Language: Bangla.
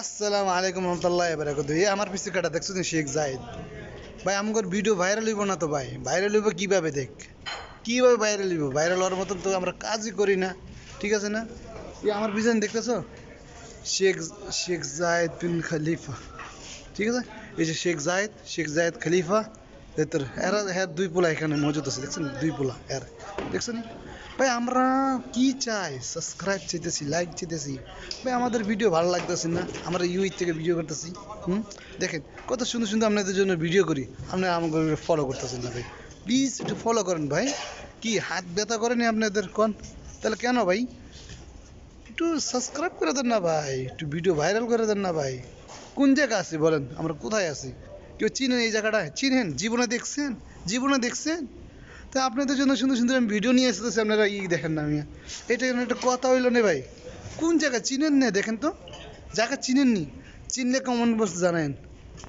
আসসালামু আলাইকুম রহমতুল্লাহ বারাকাতু। এই আমার পিছে কাটা দেখছো না শেখ জায়েদ ভাই, আমার ভিডিও ভাইরাল হইব না তো ভাই? ভাইরাল হইব কিভাবে? দেখ কিভাবে ভাইরাল হইব? ভাইরাল হওয়ার মতন তো আমরা কাজই করি না, ঠিক আছে না? এই আমার পিছনে দেখতেছো শেখ শেখ জায়েদ বিন খলিফা, ঠিক আছে? এই যে শেখ জায়েদ খলিফা, তোর এরা হ্যাঁ দুই পোলা এখানে মজুদ আছে, দেখছেন? দুই পোলা এর, দেখছেন ভাই? আমরা কি চাই? সাবস্ক্রাইব চাইতেছি, লাইক চাইতেছি ভাই। আমাদের ভিডিও ভালো লাগতেছে না, আমরা ইউই থেকে ভিডিও করতেছি। দেখেন কত সুন্দর সুন্দর আপনাদের জন্য ভিডিও করি, আপনারা আমাকে ফলো করতেছেন না ভাই। প্লিজ একটু ফলো করেন ভাই। কি হাত ব্যথা করেনি আপনাদের? কোন তাহলে কেন ভাই? একটু সাবস্ক্রাইব করে দেন না ভাই, একটু ভিডিও ভাইরাল করে দেন না ভাই। কোন জায়গা আছি বলেন? আমরা কোথায় আছি? কেউ চিনেন এই জায়গাটায়? চিনেন? জীবনে দেখছেন? জীবনে দেখছেন? তা আপনাদের জন্য সুন্দর সুন্দর আমি ভিডিও নিয়ে আসতেছি, আপনারা দেখেন না। আমি এটা একটা কথা হইলো না ভাই। কোন জায়গা চিনেন না? দেখেন তো, জায়গা চিনেননি, চিনলে কমন বক্স জানেন।